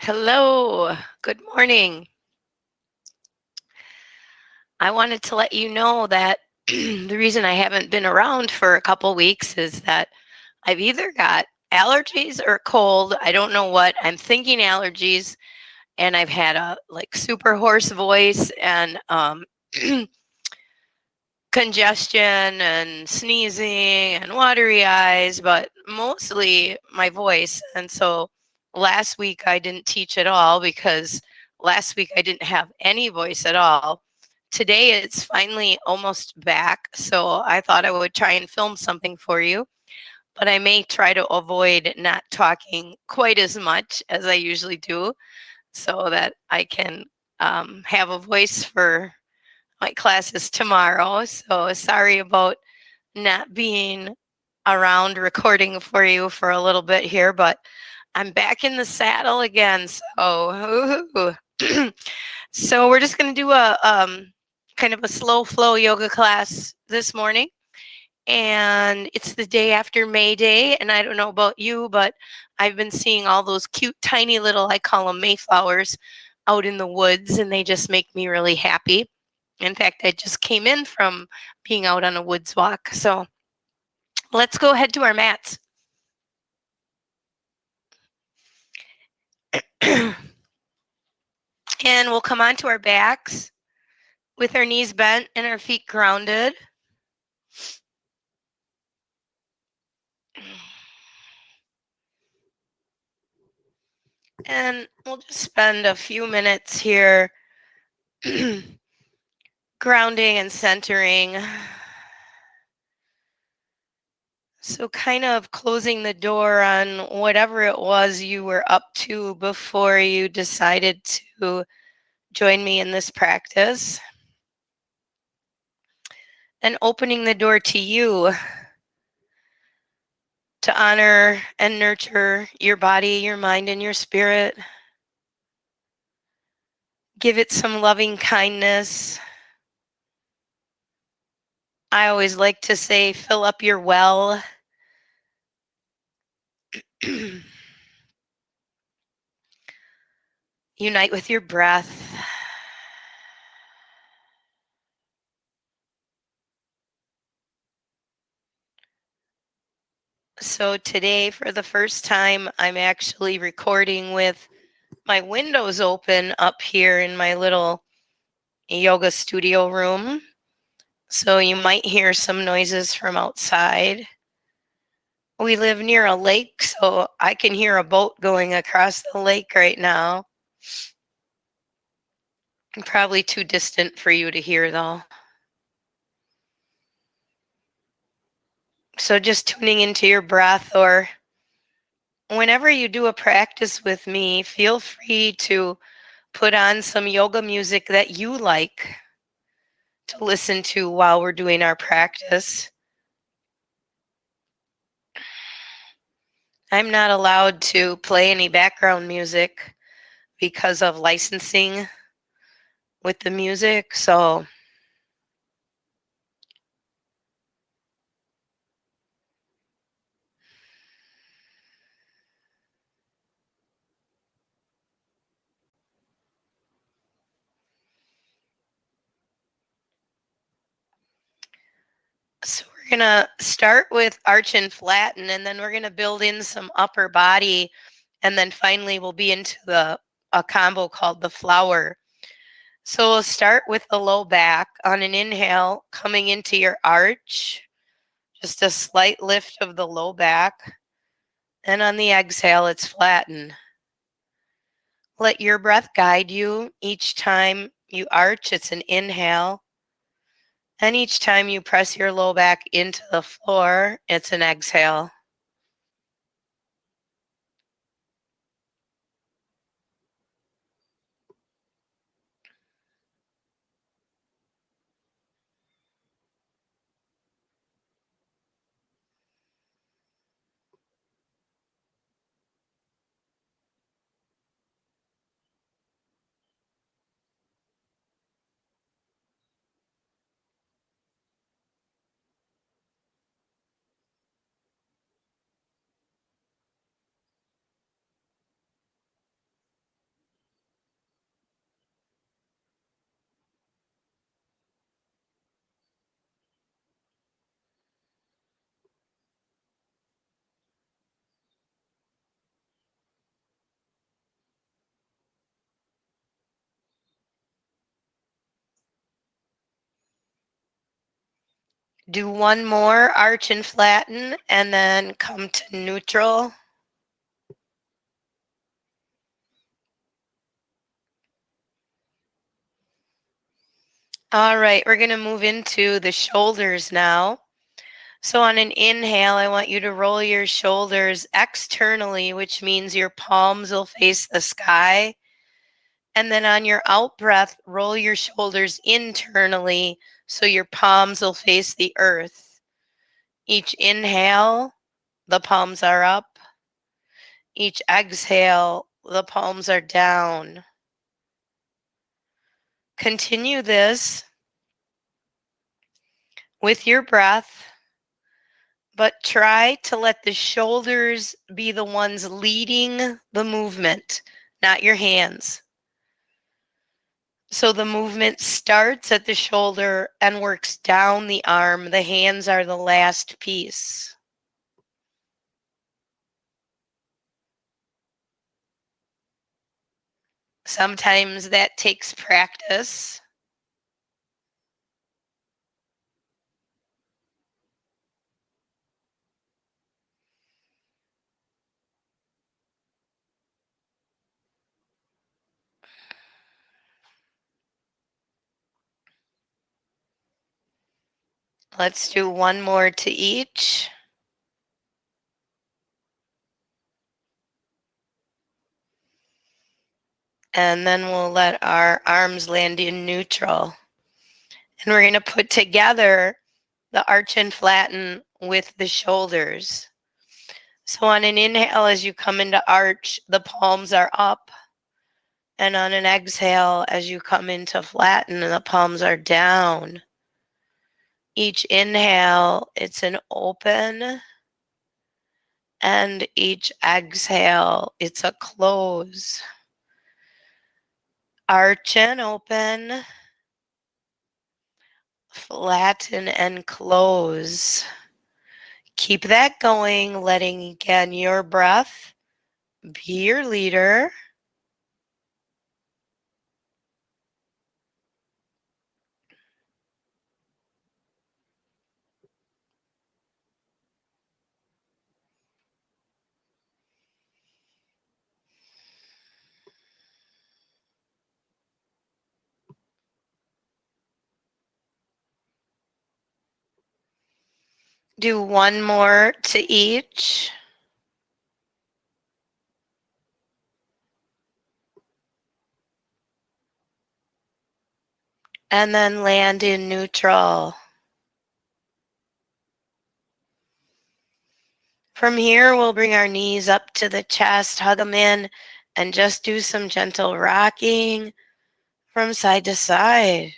Hello, good morning. I wanted to let you know that the reason I haven't been around for a couple weeks is that I've either got allergies or cold. I don't know what. I'm thinking allergies, and I've had a super hoarse voice and congestion and sneezing and watery eyes, but mostly my voice. And so last week I didn't teach at all because last week I didn't have any voice at all. Today it's finally almost back, so I thought I would try and film something for you, but I may try to avoid not talking quite as much as I usually do so that I can have a voice for my classes tomorrow. So sorry about not being around recording for you for a little bit here, but I'm back in the saddle again. So, so we're just going to do a kind of a slow flow yoga class this morning. And it's the day after May Day. And I don't know about you, but I've been seeing all those cute, tiny little, I call them Mayflowers, out in the woods, and they just make me really happy. In fact, I just came in from being out on a woods walk. So let's go ahead to our mats. And we'll come onto our backs with our knees bent and our feet grounded. And we'll just spend a few minutes here grounding and centering. So, kind of closing the door on whatever it was you were up to before you decided to join me in this practice, and opening the door to you to honor and nurture your body, your mind, and your spirit. Give it some loving kindness. I always like to say, fill up your well. Unite with your breath. So today, for the first time, I'm actually recording with my windows open up here in my little yoga studio room. So you might hear some noises from outside. We live near a lake, so I can hear a boat going across the lake right now. Probably too distant for you to hear, though. So just tuning into your breath, or whenever you do a practice with me, feel free to put on some yoga music that you like to listen to while we're doing our practice. I'm not allowed to play any background music because of licensing with the music, so we're gonna start with arch and flatten, and then we're gonna build in some upper body, and then finally we'll be into a combo called the flower. So we'll start with the low back on an inhale, coming into your arch, just a slight lift of the low back. And on the exhale, it's flatten. Let your breath guide you. Each time you arch, it's an inhale. And each time you press your low back into the floor, it's an exhale. Do one more, arch and flatten, and then come to neutral. All right, we're going to move into the shoulders now. So on an inhale, I want you to roll your shoulders externally, which means your palms will face the sky. And then on your out breath, roll your shoulders internally so your palms will face the earth. Each inhale, the palms are up. Each exhale, the palms are down. Continue this with your breath, but try to let the shoulders be the ones leading the movement, not your hands. So the movement starts at the shoulder and works down the arm. The hands are the last piece. Sometimes that takes practice. Let's do one more to each. And then we'll let our arms land in neutral. And we're going to put together the arch and flatten with the shoulders. So on an inhale, as you come into arch, the palms are up. And on an exhale, as you come into flatten, the palms are down. Each inhale, it's an open. And each exhale, it's a close. Arch and open. Flatten and close. Keep that going, letting again your breath be your leader. Do one more to each. And then land in neutral. From here, we'll bring our knees up to the chest, hug them in, and just do some gentle rocking from side to side.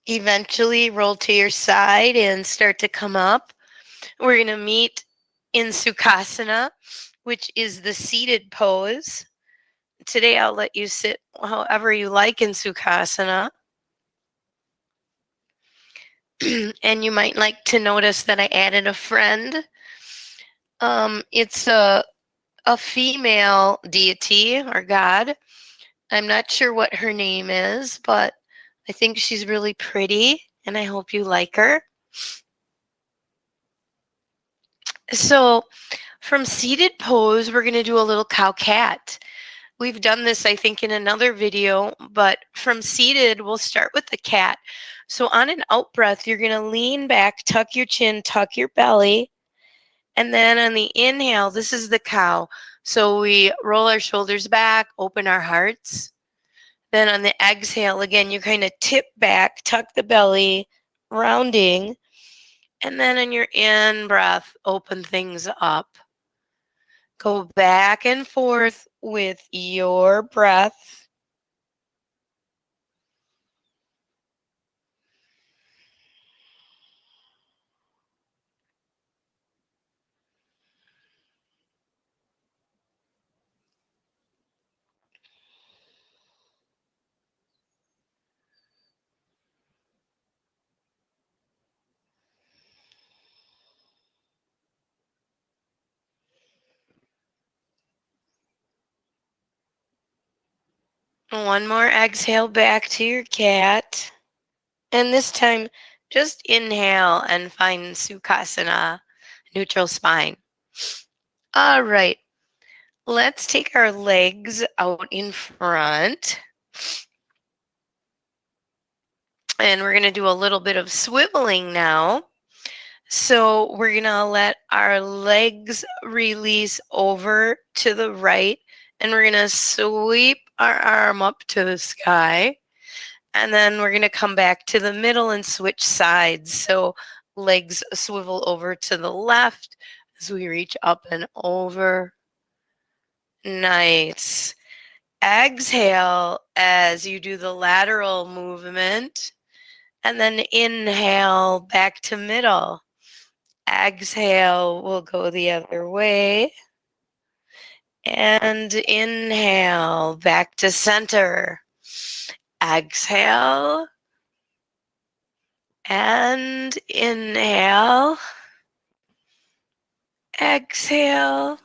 Eventually, roll to your side and start to come up. We're going to meet in Sukhasana, which is the seated pose. Today, I'll let you sit however you like in Sukhasana. And you might like to notice that I added a friend. It's a female deity or god. I'm not sure what her name is, but I think she's really pretty, and I hope you like her. So from seated pose, we're going to do a little cow-cat. We've done this, I think, in another video, but from seated, we'll start with the cat. So on an out breath, you're going to lean back, tuck your chin, tuck your belly. And then on the inhale, this is the cow. So we roll our shoulders back, open our hearts. Then on the exhale, again, you kind of tip back, tuck the belly, rounding. And then on your in breath, open things up. Go back and forth with your breath. One more exhale back to your cat. And this time, just inhale and find Sukhasana, neutral spine. All right, let's take our legs out in front. And we're going to do a little bit of swiveling now. So we're going to let our legs release over to the right. And we're going to sweep our arm up to the sky. And then we're going to come back to the middle and switch sides. So legs swivel over to the left as we reach up and over. Nice. Exhale as you do the lateral movement. And then inhale back to middle. Exhale, we'll go the other way. And inhale back to center. Exhale. And inhale. Exhale.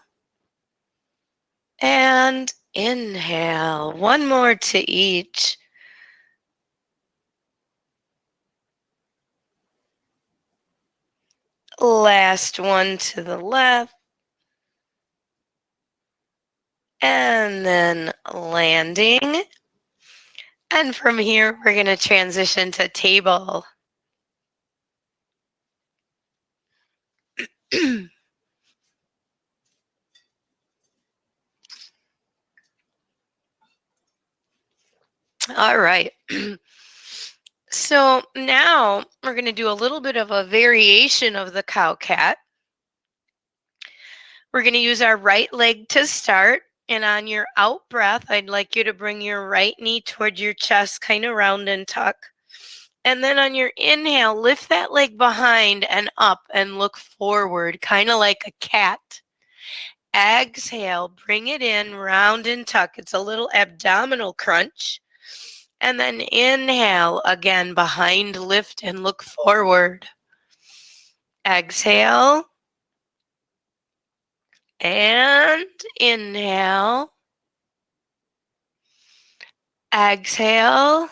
And inhale. One more to each. Last one to the left. And then landing. And from here, we're going to transition to table. All right. So now we're going to do a little bit of a variation of the cow cat. We're going to use our right leg to start. And on your out breath, I'd like you to bring your right knee toward your chest, kind of round and tuck. And then on your inhale, lift that leg behind and up and look forward, kind of like a cat. Exhale, bring it in, round and tuck. It's a little abdominal crunch. And then inhale, again, behind, lift, and look forward. Exhale. And inhale. Exhale.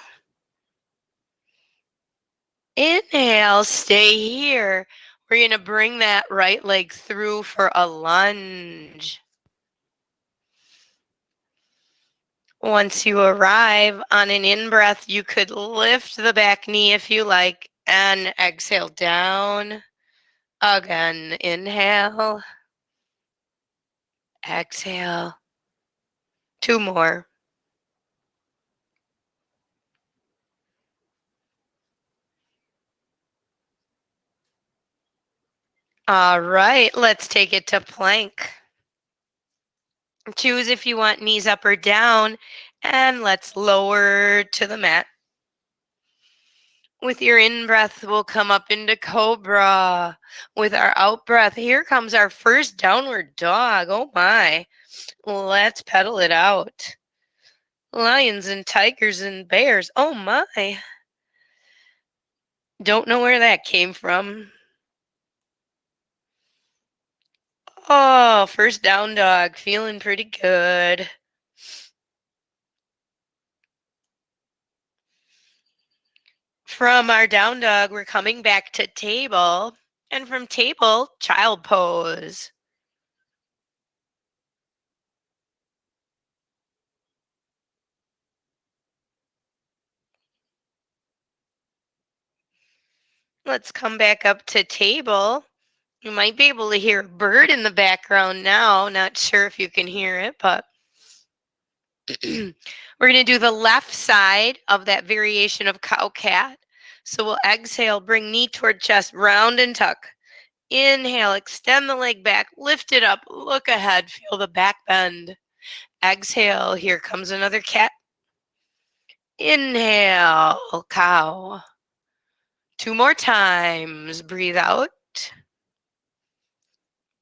Inhale, stay here. We're going to bring that right leg through for a lunge. Once you arrive on an in-breath, you could lift the back knee if you like and exhale down. Again, inhale. Exhale. Two more. All right, let's take it to plank. Choose if you want knees up or down, and let's lower to the mat. With your in-breath, we'll come up into cobra. With our out-breath, here comes our first downward dog. Oh my. Let's pedal it out. Lions and tigers and bears. Oh my. Don't know where that came from. Oh, first down dog. Feeling pretty good. From our down dog, we're coming back to table. And from table, child pose. Let's come back up to table. You might be able to hear a bird in the background now. Not sure if you can hear it, but we're going to do the left side of that variation of cow cat. So we'll exhale, bring knee toward chest, round and tuck. Inhale, extend the leg back, lift it up, look ahead, feel the back bend. Exhale, here comes another cat. Inhale, cow. Two more times. Breathe out.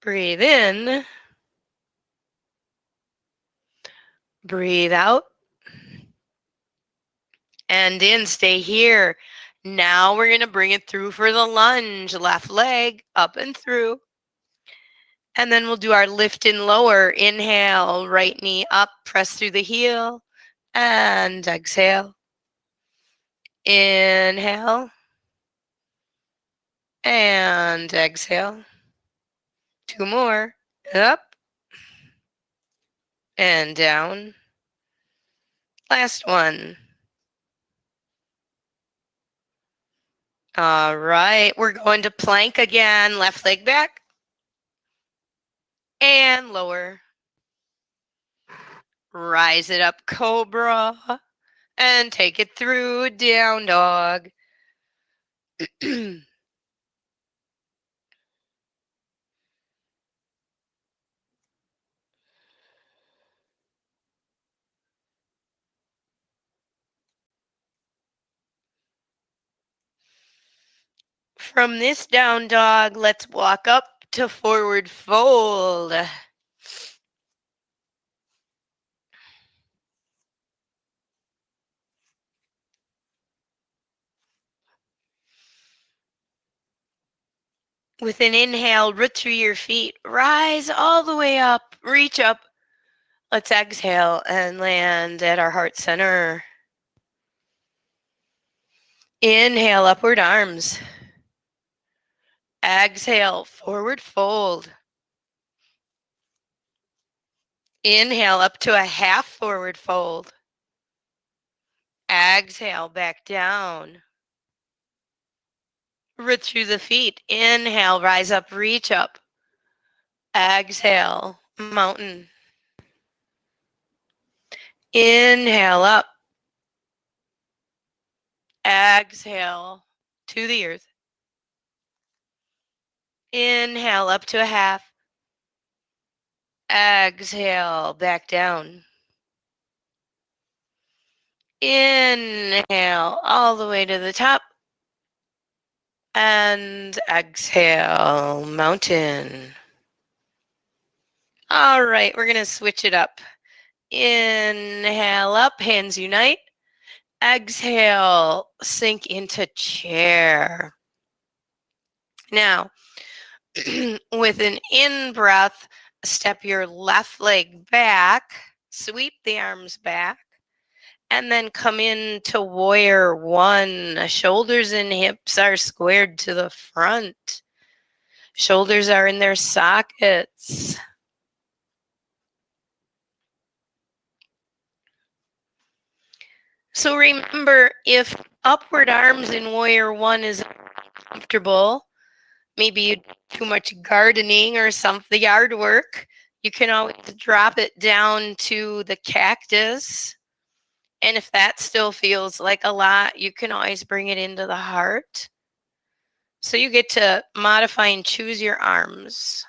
Breathe in. Breathe out. And in. Stay here. Now we're going to bring it through for the lunge. Left leg up and through. And then we'll do our lift and lower. Inhale, right knee up, press through the heel. and exhale. Inhale and exhale. 2 more. Up and down. Last one. All right, we're going to plank again. Left leg back and lower. Rise it up, cobra, and take it through down dog. From this down dog, let's walk up to forward fold. With an inhale, root through your feet, rise all the way up, reach up. Let's exhale and land at our heart center. Inhale, upward arms. Exhale, forward fold. Inhale up to a half forward fold. Exhale, back down. Root through the feet. Inhale, rise up, reach up. Exhale, mountain. Inhale up. Exhale to the earth. Inhale up to a half. Exhale, back down. Inhale all the way to the top. And exhale, mountain. All right, we're going to switch it up. Inhale up, hands unite. Exhale, sink into chair. Now, with an in-breath, step your left leg back, sweep the arms back, and then come into warrior one. Shoulders and hips are squared to the front. Shoulders are in their sockets. So remember, if upward arms in warrior one is uncomfortable, maybe you do too much gardening or the yard work, you can always drop it down to the cactus. And if that still feels like a lot, you can always bring it into the heart. So you get to modify and choose your arms.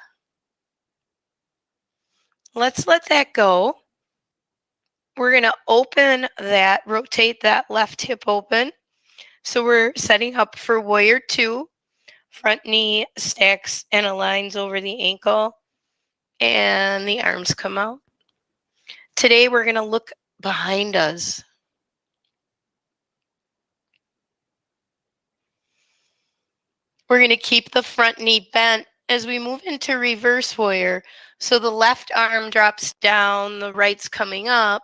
Let's let that go. We're going to open that, rotate that left hip open. So we're setting up for warrior two. Front knee stacks and aligns over the ankle, and the arms come out. Today we're going to look behind us. We're going to keep the front knee bent as we move into reverse warrior. So the left arm drops down, the right's coming up,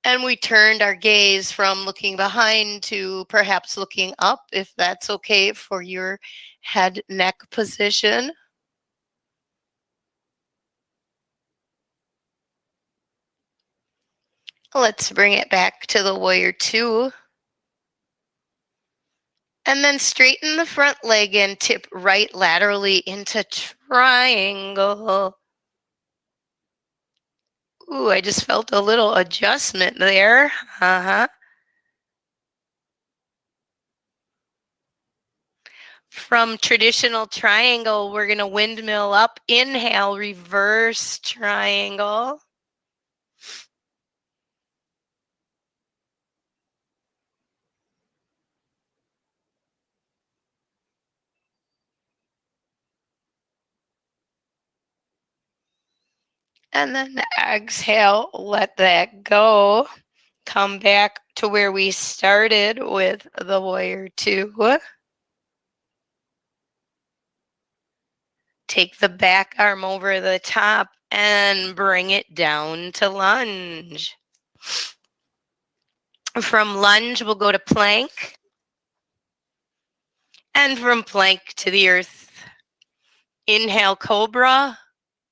and we turned our gaze from looking behind to perhaps looking up, if that's okay for your head neck position. Let's bring it back to the warrior two. And then straighten the front leg and tip right laterally into triangle. Ooh, I just felt a little adjustment there. From traditional triangle, we're going to windmill up. Inhale, reverse triangle. And then exhale, let that go. Come back to where we started with the warrior two. Take the back arm over the top and bring it down to lunge. From lunge, we'll go to plank. And from plank to the earth. Inhale, cobra.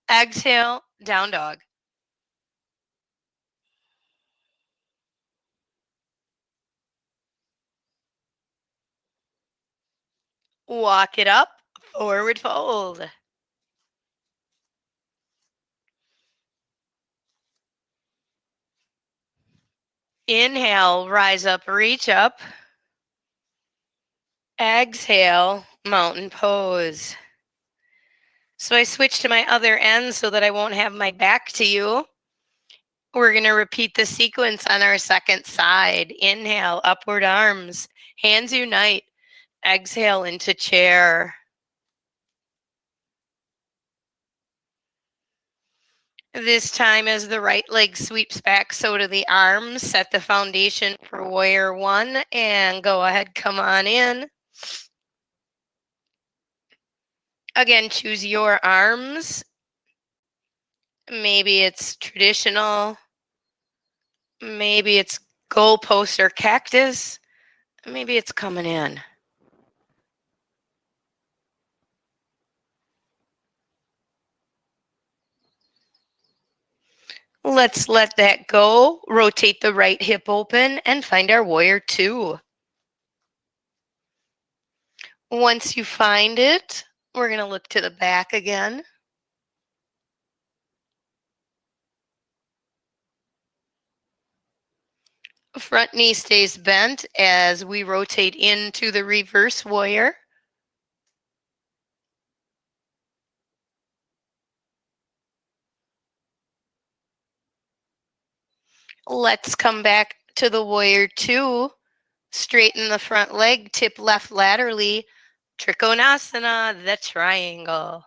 Exhale, down dog. Walk it up, forward fold. Inhale, rise up, reach up. Exhale, mountain pose. So I switch to my other end so that I won't have my back to you. We're going to repeat the sequence on our second side. Inhale, upward arms, hands unite. Exhale into chair. This time as the right leg sweeps back, so do the arms. Set the foundation for warrior one and go ahead, come on in. Again, choose your arms. Maybe it's traditional. Maybe it's goalpost or cactus. Maybe it's coming in. Let's let that go. Rotate the right hip open and find our warrior two. Once you find it, we're going to look to the back again. Front knee stays bent as we rotate into the reverse warrior. Let's come back to the warrior two. Straighten the front leg, tip left laterally. Trikonasana, the triangle.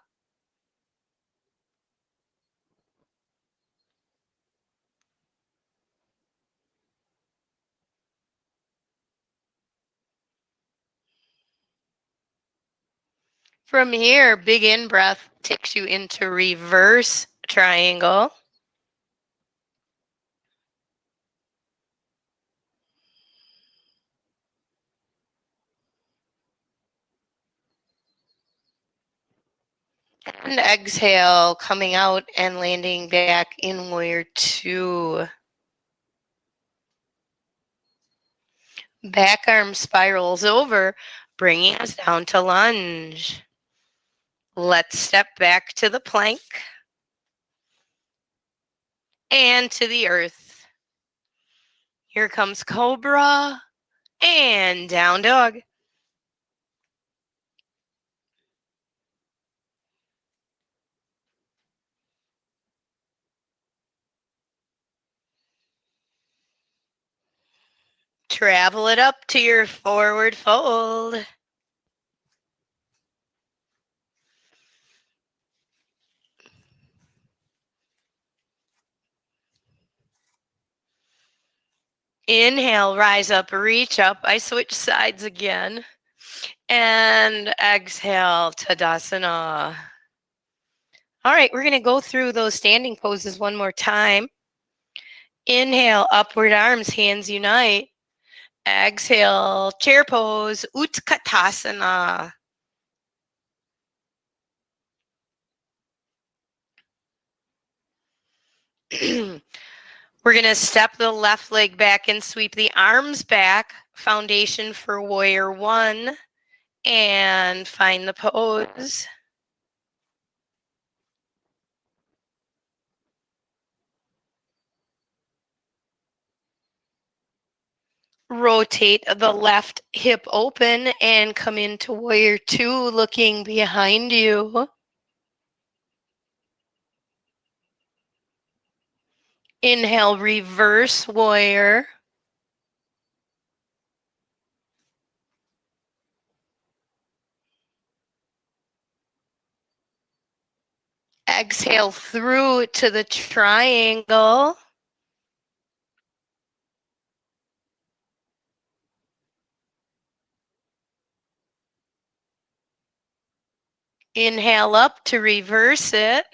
From here, big in breath takes you into reverse triangle. And exhale, coming out and landing back in warrior two. Back arm spirals over, bringing us down to lunge. Let's step back to the plank and to the earth. Here comes cobra and down dog. Travel it up to your forward fold. Inhale, rise up, reach up. I switch sides again. And exhale, Tadasana. All right, we're going to go through those standing poses one more time. Inhale, upward arms, hands unite. Exhale, chair pose, Utkatasana. We're going to step the left leg back and sweep the arms back. Foundation for warrior one. And find the pose. Rotate the left hip open and come into warrior two, looking behind you. Inhale, reverse warrior. Exhale through to the triangle. Inhale up to reverse it.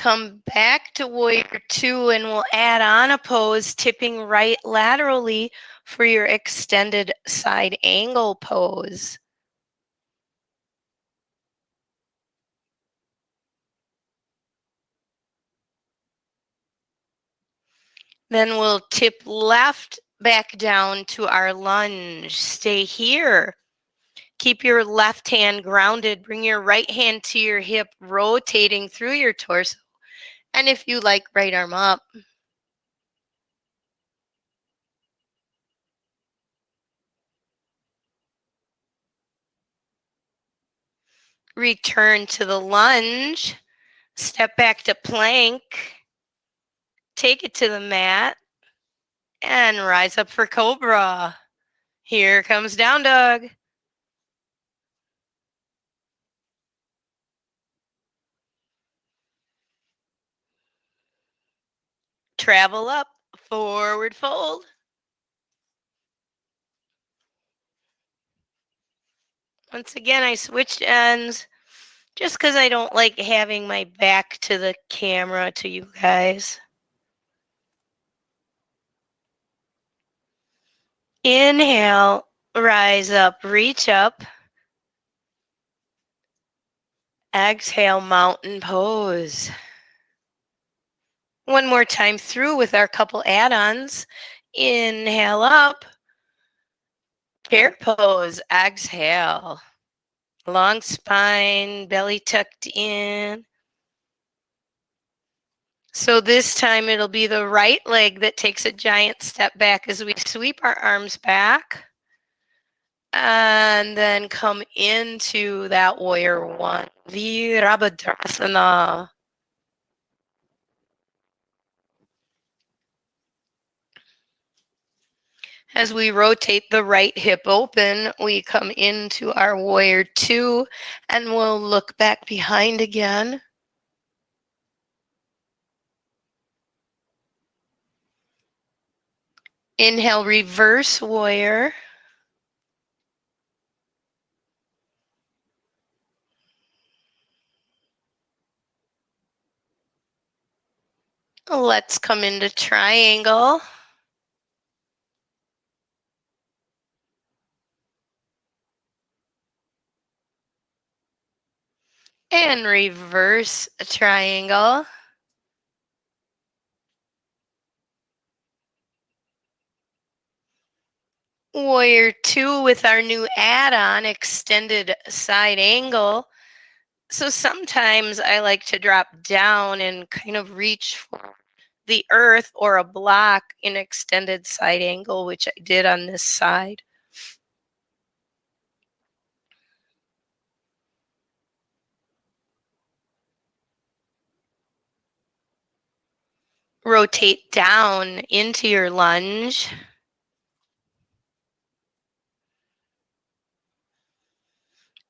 come back to warrior two and we'll add on a pose, tipping right laterally for your extended side angle pose. Then we'll tip left back down to our lunge. Stay here. Keep your left hand grounded. Bring your right hand to your hip, rotating through your torso. And if you like, right arm up. Return to the lunge. Step back to plank. Take it to the mat. And rise up for cobra. Here comes down dog. Travel up, forward fold. Once again, I switched ends just because I don't like having my back to the camera to you guys. Inhale, rise up, reach up. Exhale, mountain pose. One more time through with our couple add-ons. Inhale up. Chair pose. Exhale. Long spine, belly tucked in. So this time it'll be the right leg that takes a giant step back as we sweep our arms back. And then come into that warrior one. Virabhadrasana. As we rotate the right hip open, we come into our warrior two, and we'll look back behind again. Inhale, reverse warrior. Let's come into triangle. And reverse triangle. Warrior two with our new add-on, extended side angle. So sometimes I like to drop down and kind of reach for the earth or a block in extended side angle, which I did on this side. Rotate down into your lunge.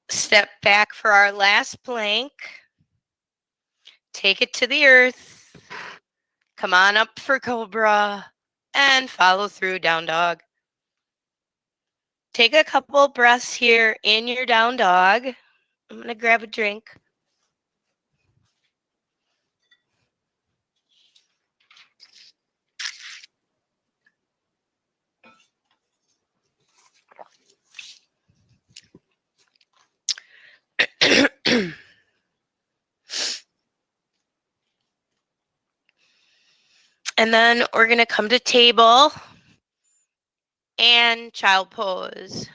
Step back for our last plank. Take it to the earth. Come on up for cobra and follow through down dog. Take a couple breaths here in your down dog. I'm going to grab a drink. And then we're going to come to table and child pose.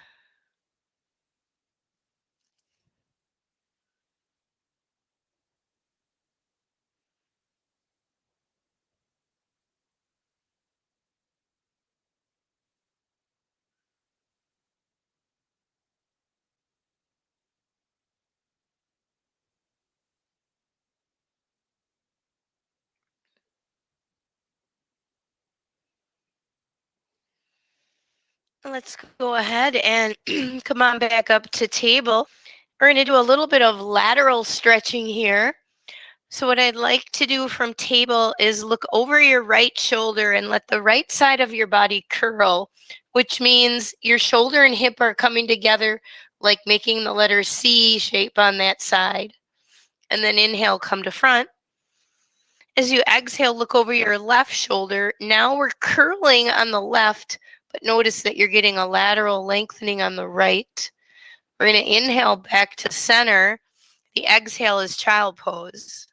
Let's go ahead and come on back up to table. We're going to do a little bit of lateral stretching here. So what I'd like to do from table is look over your right shoulder and let the right side of your body curl, which means your shoulder and hip are coming together, like making the letter C shape on that side. And then inhale, come to front. As you exhale, look over your left shoulder. Now we're curling on the left, but notice that you're getting a lateral lengthening on the right. We're going to inhale back to center. The exhale is child pose.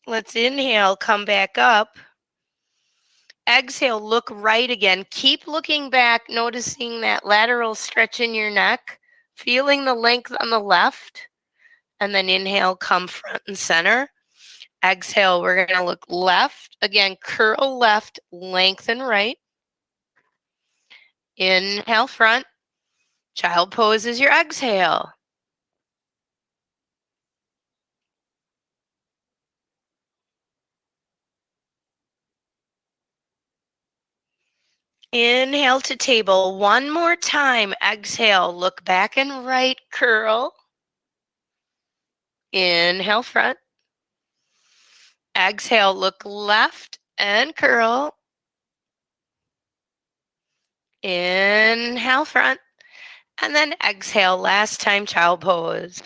Let's inhale, come back up. Exhale, look right again. Keep looking back, noticing that lateral stretch in your neck, feeling the length on the left. And then inhale, come front and center. Exhale, we're going to look left. Again, curl left, lengthen right. Inhale, front. Child pose is your exhale. Inhale to table. One more time. Exhale, look back and right, curl. Inhale, front. Exhale, look left and curl. Inhale, front. And then exhale, last time, child pose.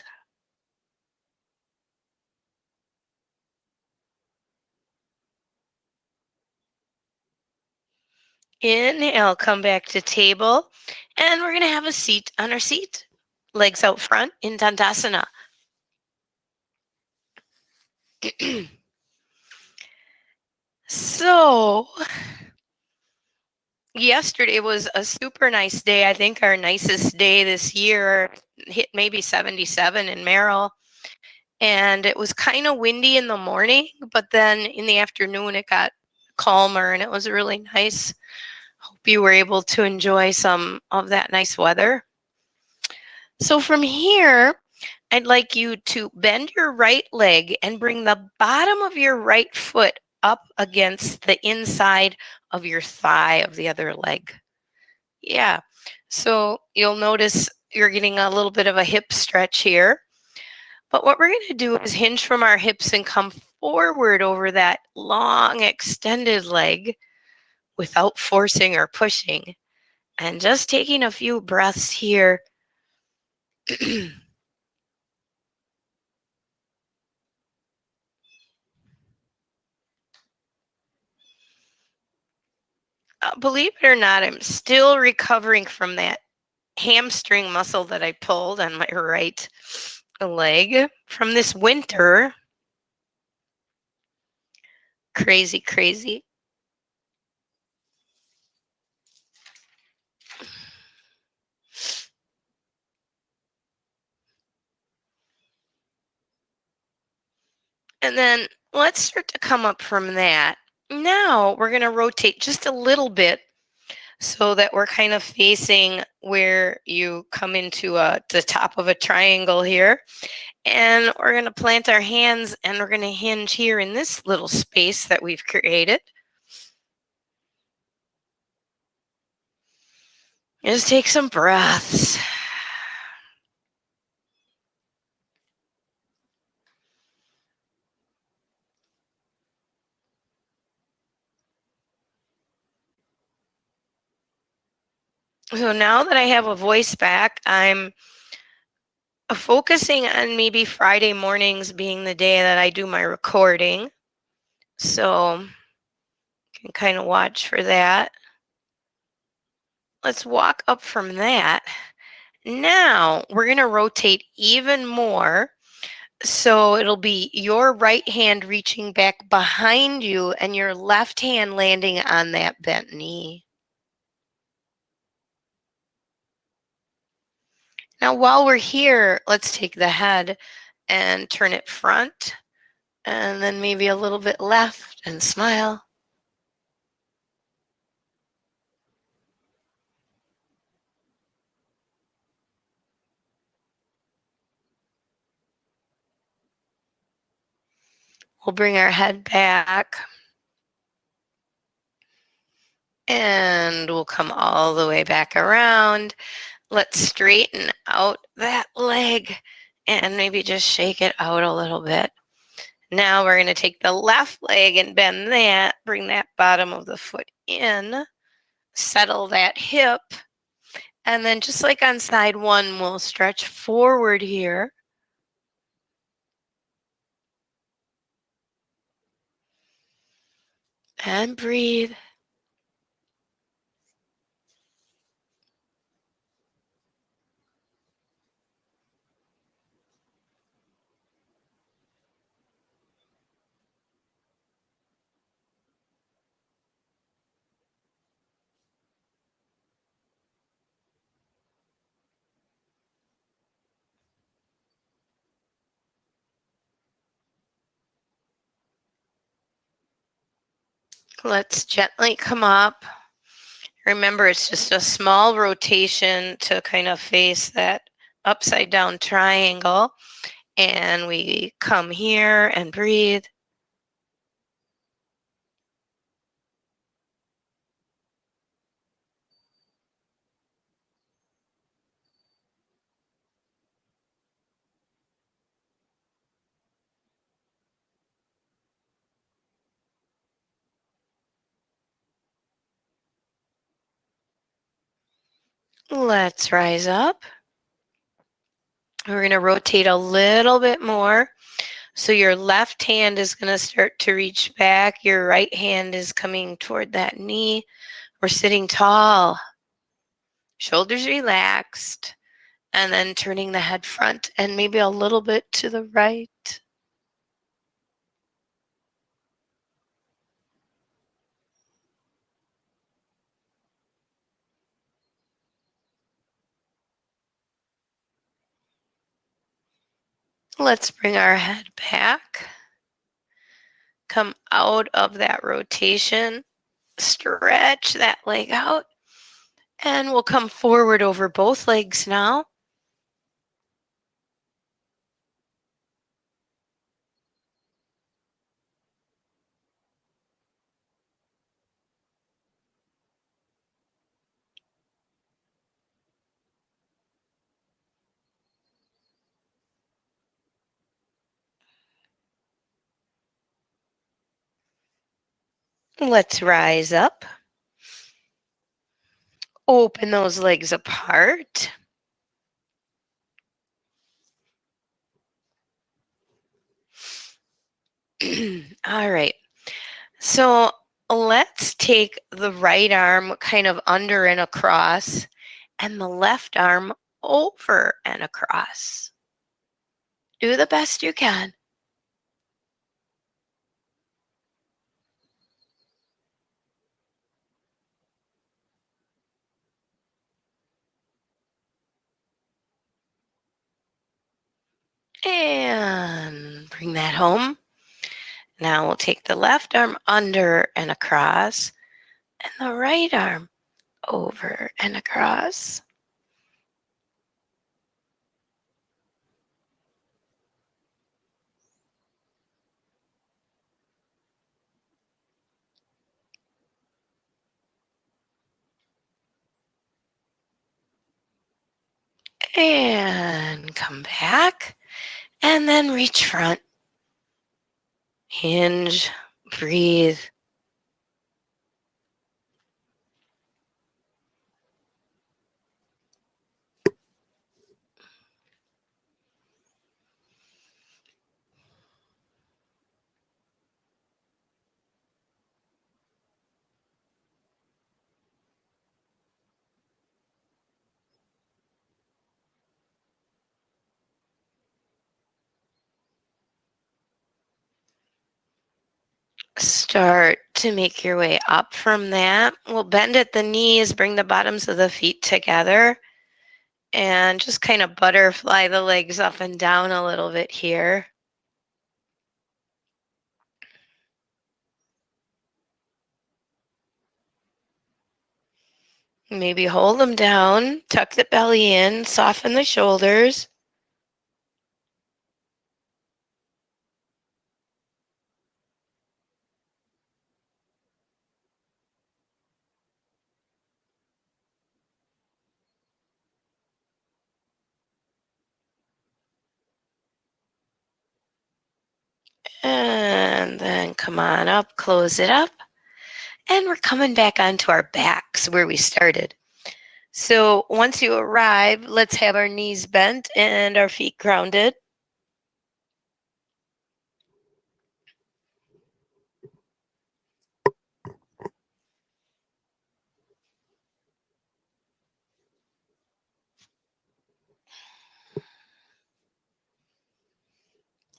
Inhale, come back to table. And we're going to have a seat on our seat. Legs out front in Dandasana. So, yesterday was a super nice day. I think our nicest day this year, hit maybe 77 in Merrill. And it was kind of windy in the morning, but then in the afternoon it got calmer and it was really nice. Hope you were able to enjoy some of that nice weather. So from here, I'd like you to bend your right leg and bring the bottom of your right foot up against the inside of your thigh of the other leg. Yeah. So you'll notice you're getting a little bit of a hip stretch here. But what we're going to do is hinge from our hips and come forward over that long extended leg without forcing or pushing. And just taking a few breaths here. Believe it or not, I'm still recovering from that hamstring muscle that I pulled on my right leg from this winter. Crazy, crazy. And then let's start to come up from that. Now we're going to rotate just a little bit so that we're kind of facing where you come into the top of a triangle here. And we're going to plant our hands and we're going to hinge here in this little space that we've created. Just take some breaths. So now that I have a voice back, I'm focusing on maybe Friday mornings being the day that I do my recording. So you can kind of watch for that. Let's walk up from that. Now we're going to rotate even more. So it'll be your right hand reaching back behind you and your left hand landing on that bent knee. Now, while we're here, let's take the head and turn it front and then maybe a little bit left and smile. We'll bring our head back and we'll come all the way back around. Let's straighten out that leg and maybe just shake it out a little bit. Now we're going to take the left leg and bend that, bring that bottom of the foot in, settle that hip, And then just like on side one, we'll stretch forward here. And breathe. Let's gently come up. Remember, it's just a small rotation to kind of face that upside down triangle. And we come here and breathe. Let's rise up. We're going to rotate a little bit more. So your left hand is going to start to reach back. Your right hand is coming toward that knee. We're sitting tall, shoulders relaxed, and then turning the head front and maybe a little bit to the right. Let's bring our head back. Come out of that rotation. Stretch that leg out. And we'll come forward over both legs now. Let's rise up. Open those legs apart. All right. So let's take the right arm kind of under and across and the left arm over and across. Do the best you can. And bring that home. Now we'll take the left arm under and across and the right arm over and across. And come back and then reach front. Hinge, breathe. Start to make your way up from that. We'll bend at the knees, bring the bottoms of the feet together, and just kind of butterfly the legs up and down a little bit here. Maybe hold them down, tuck the belly in, soften the shoulders. And then come on up, close it up. And we're coming back onto our backs where we started. So once you arrive, let's have our knees bent and our feet grounded.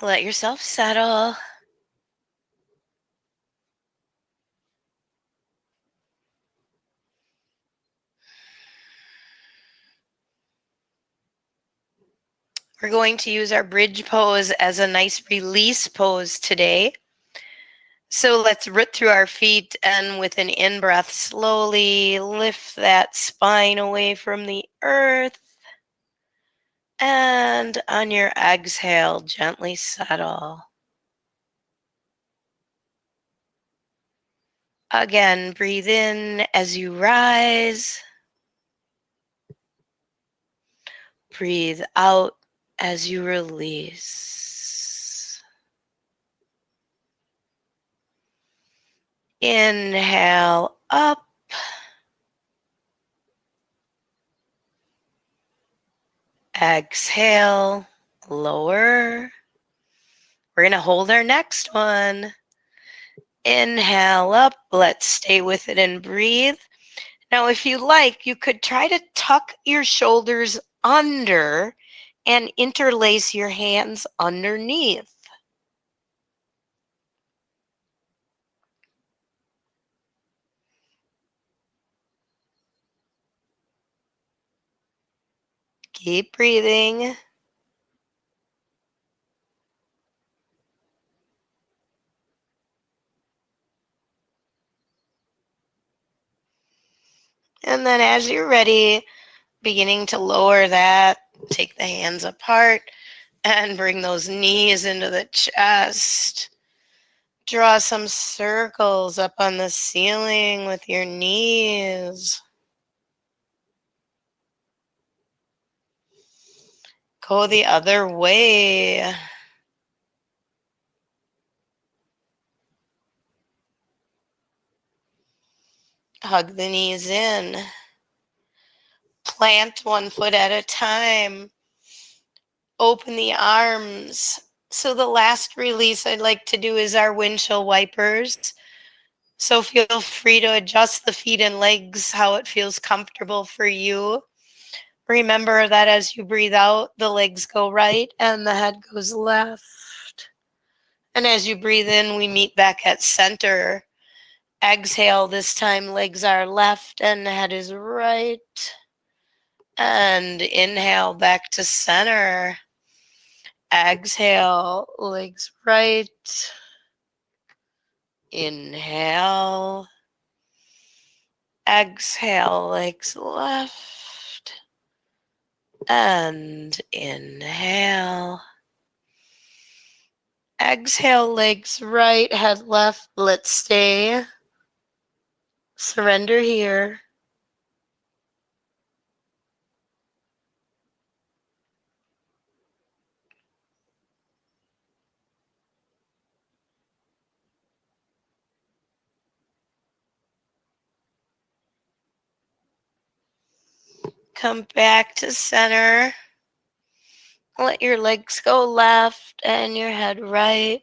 Let yourself settle. We're going to use our bridge pose as a nice release pose today. So let's root through our feet, and with an in-breath, slowly lift that spine away from the earth. And on your exhale, gently settle. Again, breathe in as you rise. Breathe out as you release. Inhale up. Exhale, lower. We're going to hold our next one. Inhale up. Let's stay with it and breathe. Now, if you like, you could try to tuck your shoulders under and interlace your hands underneath. Keep breathing. And then as you're ready, beginning to lower that, take the hands apart and bring those knees into the chest. Draw some circles up on the ceiling with your knees. Go the other way. Hug the knees in. Plant one foot at a time. Open the arms. So the last release I'd like to do is our windshield wipers. So feel free to adjust the feet and legs how it feels comfortable for you. Remember that as you breathe out, the legs go right and the head goes left. And as you breathe in, we meet back at center. Exhale, this time legs are left and the head is right. And inhale back to center. Exhale, legs right. Inhale. Exhale, legs left. And inhale. Exhale, legs right, head left. Let's stay. Surrender here. Come back to center. Let your legs go left and your head right.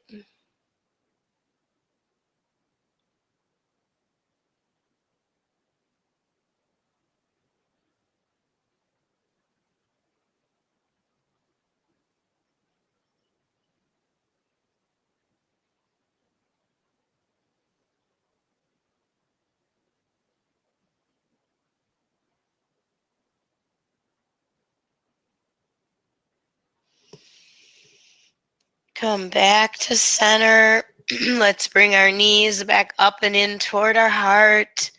Come back to center. Let's bring our knees back up and in toward our heart.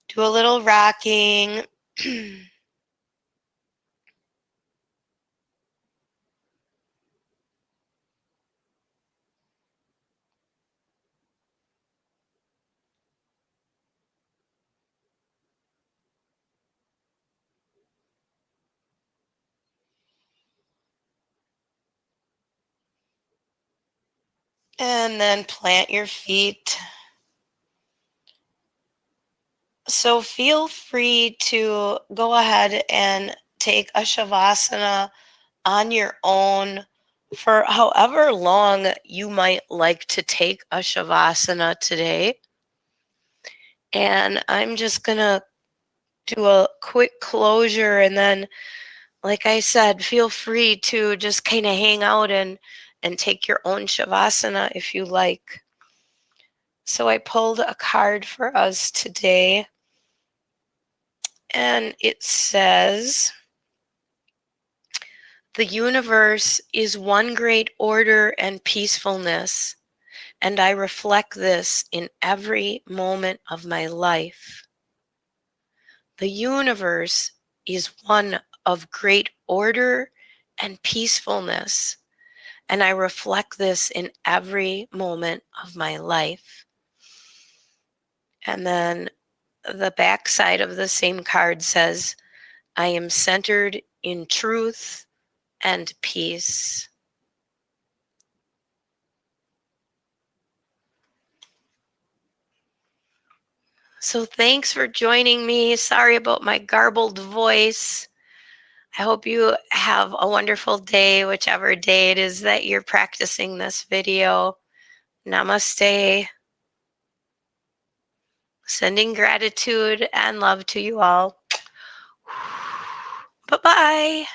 Do a little rocking. And then plant your feet. So feel free to go ahead and take a Shavasana on your own for however long you might like to take a Shavasana today. And I'm just going to do a quick closure, and then, like I said, feel free to just kind of hang out and take your own Shavasana if you like. So I pulled a card for us today, and it says, "The universe is one great order and peacefulness, and I reflect this in every moment of my life. The universe is one of great order and peacefulness, and I reflect this in every moment of my life." And then the back side of the same card says, "I am centered in truth and peace." So thanks for joining me. Sorry about my garbled voice. I hope you have a wonderful day, whichever day it is that you're practicing this video. Namaste. Sending gratitude and love to you all. Bye-bye.